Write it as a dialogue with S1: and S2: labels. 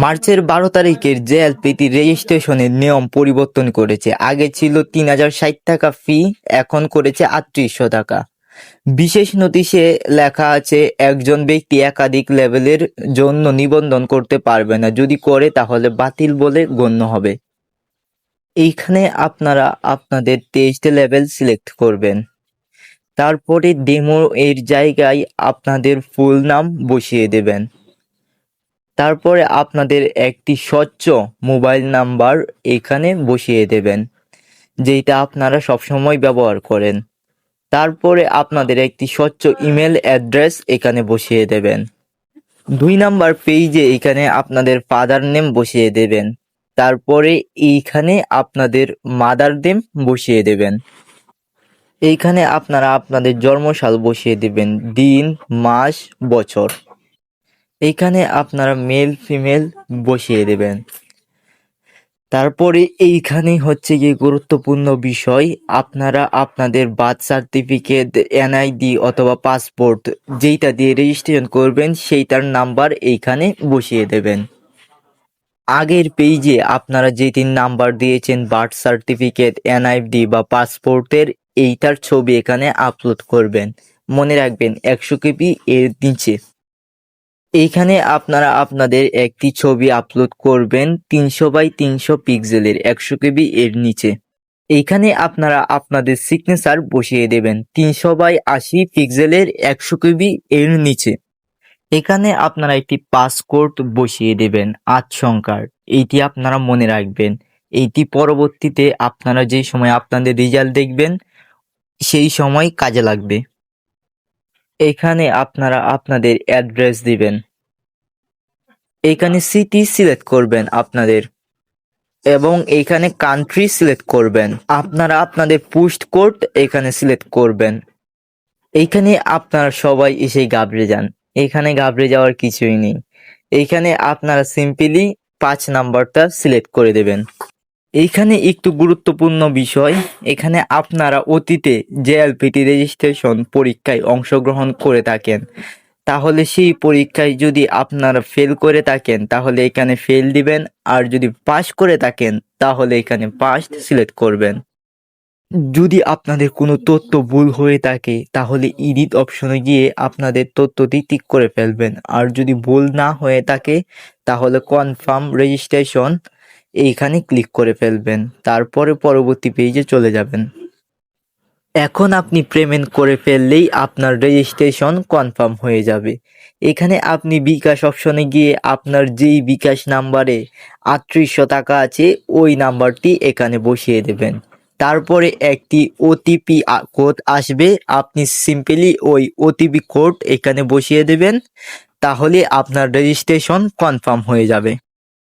S1: মার্চের 12 তারিখের জেএলপিটি রেজিস্ট্রেশনের নিয়ম পরিবর্তন করেছে। আগে ছিল 3060 টাকা ফি, এখন করেছে 3800 টাকা। বিশেষ নোটিশে লেখা আছে একজন ব্যক্তি একাধিক লেভেলের জন্য নিবন্ধন করতে পারবে না, যদি করে তাহলে বাতিল বলে গণ্য হবে। এইখানে আপনারা আপনাদের টেস্ট লেভেল সিলেক্ট করবেন, তারপরে ডেমো এর জায়গায় আপনাদের ফুল নাম বসিয়ে দেবেন। তারপরে আপনাদের একটি স্বচ্ছ মোবাইল নাম্বার এখানে বসিয়ে দেবেন, যেটা আপনারা সবসময় ব্যবহার করেন। তারপরে আপনাদের একটি স্বচ্ছ ইমেল অ্যাড্রেস এখানে বসিয়ে দেবেন। 2 নাম্বার পেজে এখানে আপনাদের ফাদার নেম বসিয়ে দেবেন। তারপরে এইখানে আপনাদের মাদার নেম বসিয়ে দেবেন। এইখানে আপনারা আপনাদের জন্মসাল বসিয়ে দেবেন, দিন, মাস, বছর। এইখানে আপনারা মেল ফিমেল বসিয়ে দেবেন। তারপরে এইখানে হচ্ছে গিয়ে গুরুত্বপূর্ণ বিষয়, আপনারা আপনাদের বার্থ সার্টিফিকেট, এনআইডি অথবা পাসপোর্ট যেইটা দিয়ে রেজিস্ট্রেশন করবেন সেইটার নাম্বার এইখানে বসিয়ে দেবেন। আগের পেজে আপনারা যে 3 নাম্বার দিয়েছেন বার্থ সার্টিফিকেট, এনআইডি বা পাসপোর্টের, এইটার ছবি এখানে আপলোড করবেন। মনে রাখবেন 100 কেবি এর নিচে। এইখানে আপনারা আপনাদের একটি ছবি আপলোড করবেন 300x300 পিক্সেলের, 100 কেবি এর নিচে। এইখানে আপনারা আপনাদের সিগনেচার বসিয়ে দেবেন 300x80 পিক্সেলের, 100 কেবি এর নিচে। এখানে আপনারা একটি পাসকোড বসিয়ে দেবেন 8 সংখ্যার। এইটি আপনারা মনে রাখবেন। এইটি পরবর্তীতে আপনারা যে সময় আপনাদের রেজাল্ট দেখবেন সেই সময় কাজে লাগবে। এখানে আপনারা আপনাদের অ্যাড্রেস দিবেন। এখানে সিটি সিলেক্ট করবেন আপনাদের, এবং এখানে কান্ট্রি সিলেক্ট করবেন। আপনারা আপনাদের পোস্ট কোড এখানে সিলেক্ট করবেন। এইখানে আপনারা সবাই এসে ঘাবড়ে যান, এখানে ঘাবড়ে যাওয়ার কিছুই নেই। এইখানে আপনারা সিম্পলি 5 নাম্বারটা সিলেক্ট করে দেবেন। এইখানে একটু গুরুত্বপূর্ণ বিষয়, এখানে আপনারা অতীতে জেএলপিটি রেজিস্ট্রেশন পরীক্ষায় অংশগ্রহণ করে থাকেন, তাহলে সেই পরীক্ষায় যদি আপনারা ফেল করে থাকেন তাহলে এখানে ফেল দিবেন, আর যদি পাস করে থাকেন তাহলে এখানে পাস সিলেক্ট করবেন। যদি আপনাদের কোনো তথ্য ভুল হয়ে থাকে তাহলে এডিট অপশনে গিয়ে আপনাদের তথ্যটি টিক করে ফেলবেন, আর যদি ভুল না হয়ে থাকে তাহলে কনফার্ম রেজিস্ট্রেশন এইখানে ক্লিক করে ফেলবেন। তারপরে পরবর্তী পেজে চলে যাবেন। এখন আপনি পেমেন্ট করে ফেললেই আপনার রেজিস্ট্রেশন কনফার্ম হয়ে যাবে। এখানে আপনি বিকাশ অপশনে গিয়ে আপনার যেই বিকাশ নাম্বারে 3800 টাকা আছে ওই নাম্বারটি এখানে বসিয়ে দেবেন। তারপরে একটি ওটিপি কোড আসবে, আপনি সিম্পলি ওই ওটিপি কোড এখানে বসিয়ে দেবেন, তাহলে আপনার রেজিস্ট্রেশন কনফার্ম হয়ে যাবে।